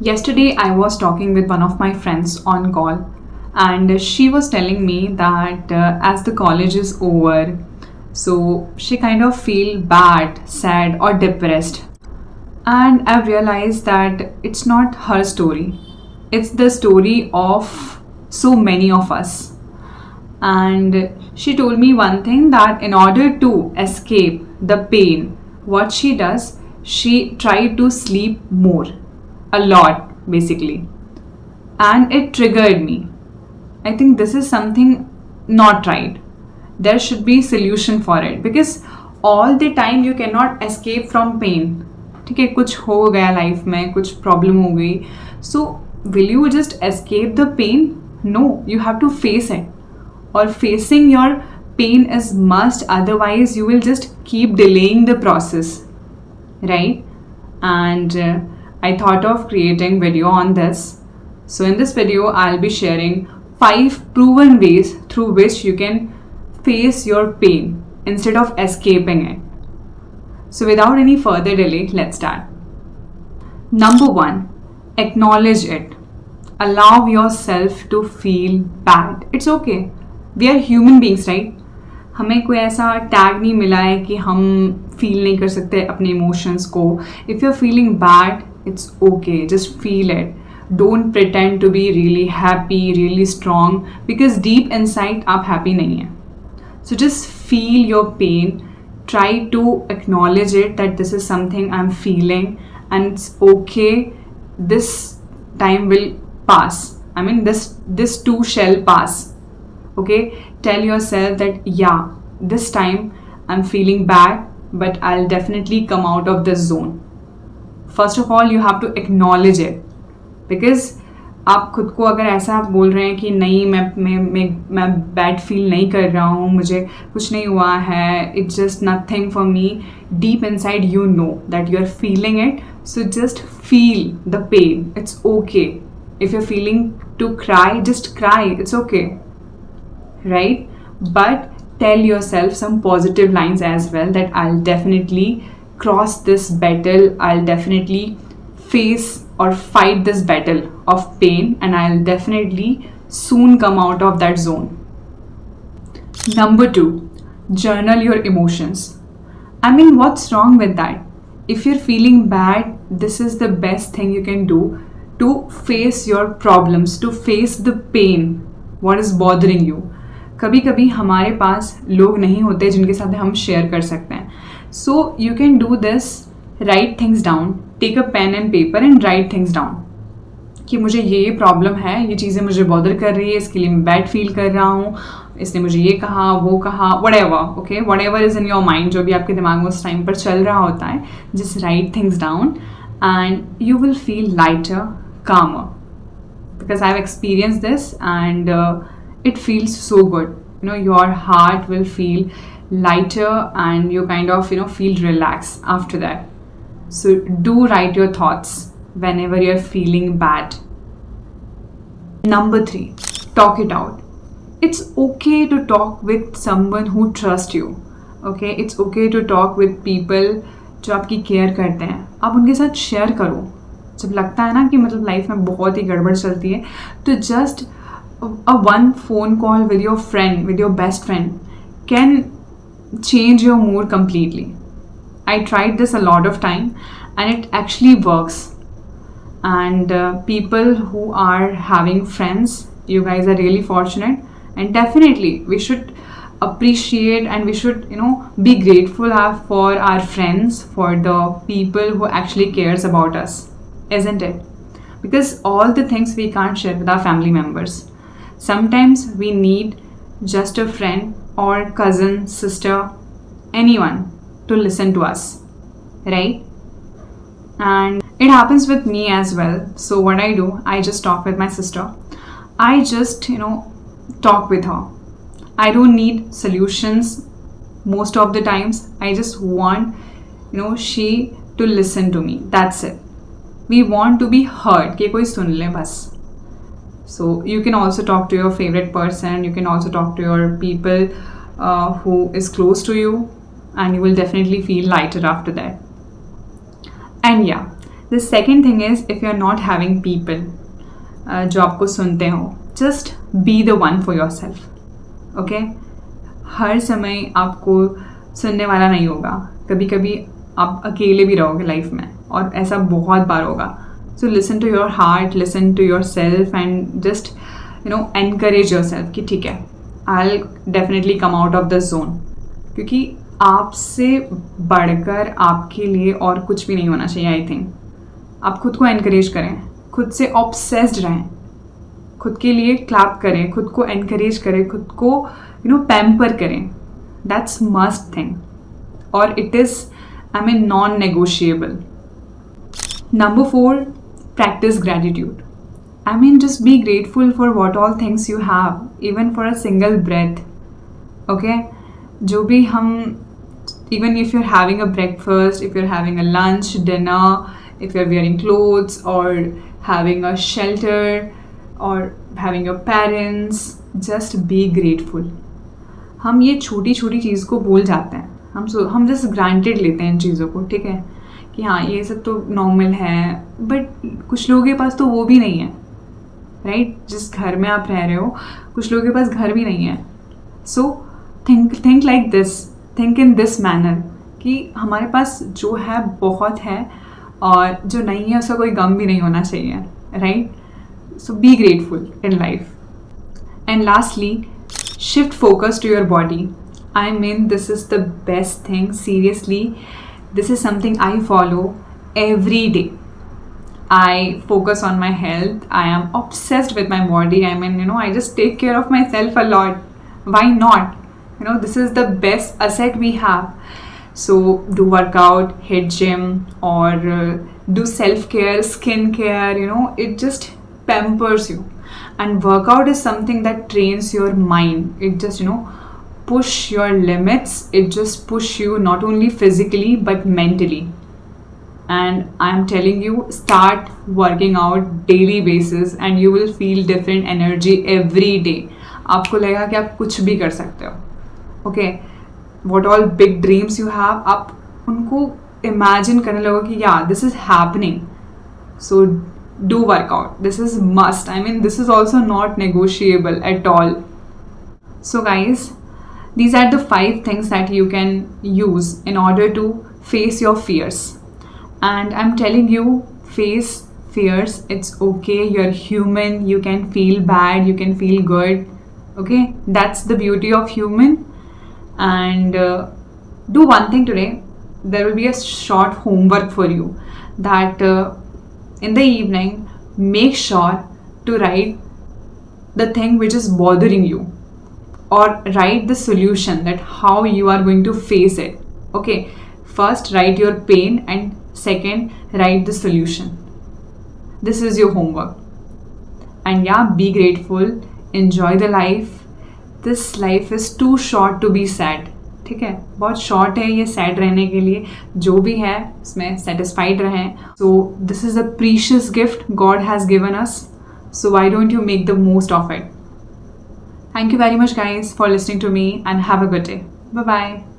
Yesterday, I was talking with one of my friends on call, and she was telling me that as the college is over, so she kind of feel bad, sad, or depressed. And I've realized that it's not her story; it's the story of so many of us. And she told me one thing that in order to escape the pain, what she does, she tried to sleep more, a lot basically, and it triggered me. I think this is something not right. There should be solution for it because all the time you cannot escape from pain. ठीक है, कुछ हो गया life में, कुछ problem हो गई, so will you just escape the pain? No, you have to face it. Or facing your pain is must, otherwise you will just keep delaying the process, right? And I thought of creating video on this. So in this video I'll be sharing 5 proven ways through which you can face your pain instead of escaping it. So without any further delay, let's start. Number 1, acknowledge it. Allow yourself to feel bad. It's okay. We are human beings, right? हमें कोई ऐसा tag नहीं मिला है कि हम feel नहीं कर सकते अपने इमोशंस को. If you are feeling bad, it's okay, just feel it. Don't pretend to be really happy, really strong, because deep inside आप हैप्पी नहीं हैं. So just feel your pain, try to acknowledge it that this is something I am feeling and it's okay. This time will pass. I mean, this too shall pass. Okay, tell yourself that yeah, this time I'm feeling bad, but I'll definitely come out of this zone. First of all, you have to acknowledge it, because आप खुद को अगर ऐसा बोल रहे हैं कि नहीं, मैं बैड फील नहीं कर रहा हूँ, मुझे कुछ नहीं हुआ है, it's just nothing for me, deep inside you know that you are feeling it. So just feel the pain. It's okay. If you are feeling to cry, just cry. It's okay, right? But tell yourself some positive lines as well, that I'll definitely cross this battle, I'll definitely face or fight this battle of pain, and I'll definitely soon come out of that zone. Number 2, journal your emotions. I mean, what's wrong with that? If you're feeling bad, this is the best thing you can do to face your problems, to face the pain, what is bothering you. कभी कभी हमारे पास लोग नहीं होते जिनके साथ हम share कर सकते हैं. So you can do this. Write things down. Take a pen and paper and write things down कि मुझे ये प्रॉब्लम है, ये चीज़ें मुझे बॉदर कर रही है, इसके लिए मैं बैड फील कर रहा हूँ, इसने मुझे ये कहा, वो कहा, whatever. Okay, whatever is in your mind, जो भी आपके दिमाग में उस टाइम पर चल रहा होता है, just right things down and you will feel lighter, calmer, because I've experienced this and it feels so good. You know, your heart will feel lighter and you kind of, feel relaxed after that. So do write your thoughts whenever you're feeling bad. Number 3, talk it out. It's okay to talk with someone who trusts you. Okay, it's okay to talk with people जो आपकी care करते हैं. आप उनके साथ share करो. जब लगता है ना कि मतलब लाइफ में बहुत ही गड़बड़ चलती है, तो just a one phone call with your friend, with your best friend, can change your mood completely. I tried this a lot of time and it actually works. And people who are having friends, you guys are really fortunate, and definitely we should appreciate and we should be grateful for our friends, for the people who actually cares about us, isn't it? Because all the things we can't share with our family members. Sometimes we need just a friend or cousin, sister, anyone to listen to us, right? And it happens with me as well. So what I do, I just talk with my sister. I just, talk with her. I don't need solutions most of the times. I just want, she to listen to me. That's it. We want to be heard. कि कोई सुन ले बस. So you can also talk to your favorite person. You can also talk to your people who is close to you, and you will definitely feel lighter after that. And yeah, the second thing is if you are not having people जो आपको सुनते हो, just be the one for yourself. Okay, हर समय आपको सुनने वाला नहीं होगा. कभी कभी आप अकेले भी रहोगे लाइफ में, और ऐसा बहुत बार होगा. So listen to your heart, listen to yourself and just encourage yourself कि ठीक है, I will definitely come out of the zone. क्योंकि आपसे बढ़कर आपके लिए और कुछ भी नहीं होना चाहिए. आई थिंक आप खुद को एनकरेज करें, खुद से ऑब्सेस्ड रहें, खुद के लिए क्लैप करें, खुद को एनकरेज करें, खुद को पैम्पर करें. दैट्स मस्ट थिंग, और it is non negotiable. Number 4, practice gratitude. Just be grateful for what all things you have, even for a single breath. Okay? जो भी हम, even if you're having a breakfast, if you're having a lunch, dinner, if you're wearing clothes or having a shelter or having your parents, just be grateful. हम ये छोटी छोटी चीज़ को भूल जाते हैं. हम जस्ट ग्रांटेड लेते हैं इन चीज़ों को. ठीक है कि हाँ ये सब तो नॉर्मल है, बट कुछ लोगों के पास तो वो भी नहीं है. राइट? जिस घर में आप रह रहे हो, कुछ लोगों के पास घर भी नहीं है. So think like this, think in this manner कि हमारे पास जो है बहुत है, और जो नहीं है उसका कोई गम भी नहीं होना चाहिए. Right? So be grateful in life. And lastly, shift focus to your body. This is the best thing. Seriously, this is something I follow every day. I focus on my health. I am obsessed with my body. I just take care of myself a lot. Why not? This is the best asset we have. So do workout, hit gym, or do self-care, skin care. It just pampers you. And workout is something that trains your mind. It just push your limits. It just push you not only physically but mentally. And I'm telling you, start working out daily basis and you will feel different energy every day. आपको लगेगा कि आप कुछ भी कर सकते हो. Okay, what all big dreams you have, आप उनको imagine करने लगोगे कि yeah, this is happening. So do workout. This is must. This is also not negotiable at all. So guys, these are the 5 things that you can use in order to face your fears. And I'm telling you, face fears. It's okay. You're human. You can feel bad. You can feel good. Okay? That's the beauty of human. And do one thing today. There will be a short homework for you that in the evening, make sure to write the thing which is bothering you, or write the solution that how you are going to face it. Okay, first write your pain and second write the solution. This is your homework. And yeah, be grateful, enjoy the life. This life is too short to be sad. ठीक है, बहुत short है ये sad रहने के लिए. जो भी है उसमें सेटिस्फाइड रहें. So this is a precious gift God has given us. So why don't you make the most of it. Thank you very much guys for listening to me and have a good day. Bye bye.